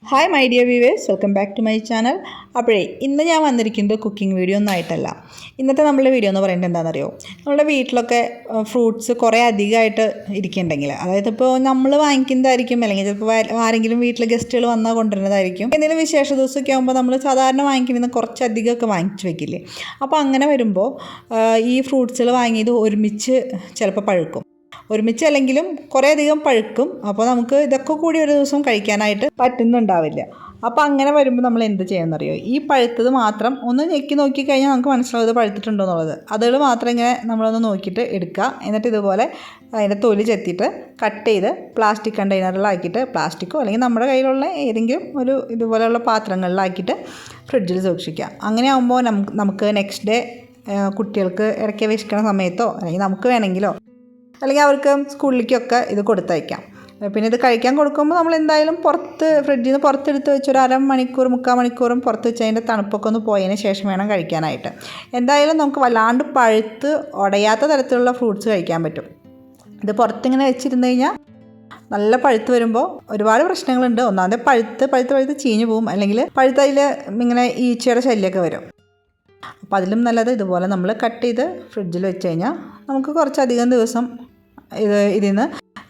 Hi my dear viewers, welcome back to my channel. അപ്പോഴേ ഇന്ന് ഞാൻ വന്നിരിക്കുന്നത് കുക്കിംഗ് വീഡിയോ ഒന്നും ആയിട്ടല്ല. ഇന്നത്തെ നമ്മളുടെ വീഡിയോ എന്ന് പറയുന്നത് എന്താണെന്നറിയോ? നമ്മുടെ വീട്ടിലൊക്കെ ഫ്രൂട്ട്സ് കുറേ അധികമായിട്ട് ഇരിക്കുന്നുണ്ടെങ്കിൽ, അതായത് ഇപ്പോൾ നമ്മൾ വാങ്ങിക്കുന്നതായിരിക്കും, അല്ലെങ്കിൽ ചിലപ്പോൾ ആരെങ്കിലും വീട്ടിൽ ഗസ്റ്റുകൾ വന്നാൽ കൊണ്ടുവരുന്നതായിരിക്കും. എന്തെങ്കിലും വിശേഷ ദിവസമൊക്കെ ആകുമ്പോൾ നമ്മൾ സാധാരണ വാങ്ങിക്കുന്നത് കുറച്ചധികമൊക്കെ വാങ്ങിച്ച് വെക്കില്ലേ. അപ്പോൾ അങ്ങനെ വരുമ്പോൾ ഈ ഫ്രൂട്ട്സുകൾ വാങ്ങിയത് ഒരുമിച്ച് ചിലപ്പോൾ പഴുക്കും, ഒരുമിച്ച് അല്ലെങ്കിലും കുറേ അധികം പഴുക്കും. അപ്പോൾ നമുക്ക് ഇതൊക്കെ കൂടി ഒരു ദിവസം കഴിക്കാനായിട്ട് പറ്റുന്നുണ്ടാവില്ല. അപ്പോൾ അങ്ങനെ വരുമ്പോൾ നമ്മൾ എന്ത് ചെയ്യുമെന്നറിയോ? ഈ പഴുത്തത് മാത്രം ഒന്ന് ഞെക്കി നോക്കിക്കഴിഞ്ഞാൽ നമുക്ക് മനസ്സിലാവും ഇത് പഴുത്തിട്ടുണ്ടോ എന്നുള്ളത്. അതുകൾ മാത്രം ഇങ്ങനെ നമ്മളൊന്ന് നോക്കിയിട്ട് എടുക്കുക. എന്നിട്ട് ഇതുപോലെ അതിൻ്റെ തൊലി ചെത്തിയിട്ട് കട്ട് ചെയ്ത് പ്ലാസ്റ്റിക് കണ്ടെയ്നറിലാക്കിയിട്ട്, പ്ലാസ്റ്റിക്കോ അല്ലെങ്കിൽ നമ്മുടെ കയ്യിലുള്ള ഏതെങ്കിലും ഒരു ഇതുപോലെയുള്ള പാത്രങ്ങളിലാക്കിയിട്ട് ഫ്രിഡ്ജിൽ സൂക്ഷിക്കുക. അങ്ങനെ ആകുമ്പോൾ നമുക്ക് നെക്സ്റ്റ് ഡേ കുട്ടികൾക്ക് ഇടയ്ക്ക് വിശക്കണ സമയത്തോ അല്ലെങ്കിൽ നമുക്ക് വേണമെങ്കിലോ അല്ലെങ്കിൽ അവർക്ക് സ്കൂളിലേക്കൊക്കെ ഇത് കൊടുത്തയക്കാം. പിന്നെ ഇത് കഴിക്കാൻ കൊടുക്കുമ്പോൾ നമ്മൾ എന്തായാലും ഫ്രിഡ്ജിൽ നിന്ന് പുറത്തെടുത്ത് വെച്ച് ഒരു അരമണിക്കൂർ 3/4 മണിക്കൂറും പുറത്ത് വെച്ച് അതിൻ്റെ തണുപ്പൊക്കെ ഒന്ന് പോയതിന് ശേഷം വേണം കഴിക്കാനായിട്ട്. എന്തായാലും നമുക്ക് വല്ലാണ്ട് പഴുത്ത് ഉടയാത്ത തരത്തിലുള്ള ഫ്രൂട്ട്സ് കഴിക്കാൻ പറ്റും. ഇത് പുറത്തിങ്ങനെ വെച്ചിരുന്ന് കഴിഞ്ഞാൽ നല്ല പഴുത്ത് വരുമ്പോൾ ഒരുപാട് പ്രശ്നങ്ങളുണ്ട്. ഒന്നാമത് പഴുത്ത് ചീഞ്ഞു പോവും, അല്ലെങ്കിൽ പഴുത്തതിൽ ഇങ്ങനെ ഈച്ചയുടെ ശല്യമൊക്കെ വരും. അപ്പോൾ അതിലും നല്ലത് ഇതുപോലെ നമ്മൾ കട്ട് ചെയ്ത് ഫ്രിഡ്ജിൽ വെച്ച് കഴിഞ്ഞാൽ നമുക്ക് കുറച്ചധികം ദിവസം ഇതിൽ നിന്ന്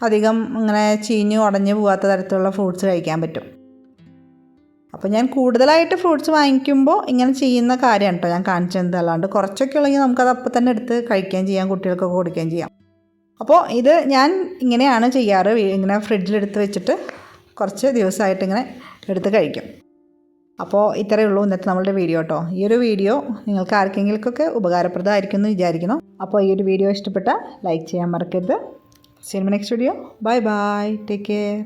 അധികം ഇങ്ങനെ ചീഞ്ഞ് ഉടഞ്ഞ് പോകാത്ത തരത്തിലുള്ള ഫ്രൂട്ട്സ് കഴിക്കാൻ പറ്റും. അപ്പോൾ ഞാൻ കൂടുതലായിട്ട് ഫ്രൂട്ട്സ് വാങ്ങിക്കുമ്പോൾ ഇങ്ങനെ ചെയ്യുന്ന കാര്യമാണ് കേട്ടോ ഞാൻ കാണിച്ചത്. അല്ലാണ്ട് കുറച്ചൊക്കെ ഉള്ളെങ്കിൽ നമുക്കത് അപ്പം തന്നെ എടുത്ത് കഴിക്കുകയും ചെയ്യാം, കുട്ടികൾക്കൊക്കെ കൊടുക്കുകയും ചെയ്യാം. അപ്പോൾ ഇത് ഞാൻ ഇങ്ങനെയാണ് ചെയ്യാറ്. ഇങ്ങനെ ഫ്രിഡ്ജിലെടുത്ത് വെച്ചിട്ട് കുറച്ച് ദിവസമായിട്ട് ഇങ്ങനെ എടുത്ത് കഴിക്കും. അപ്പോൾ ഇത്രയേ ഉള്ളൂ ഇന്നത്തെ നമ്മളുടെ വീഡിയോ കേട്ടോ. ഈ ഒരു വീഡിയോ നിങ്ങൾക്ക് ആർക്കെങ്കിലുമൊക്കെ ഉപകാരപ്രദമായിരിക്കും എന്ന് വിചാരിക്കുന്നു. അപ്പോൾ ഈ ഒരു വീഡിയോ ഇഷ്ടപ്പെട്ടാൽ ലൈക്ക് ചെയ്യാൻ മറക്കരുത്. See you in my next video. Bye bye. Take care.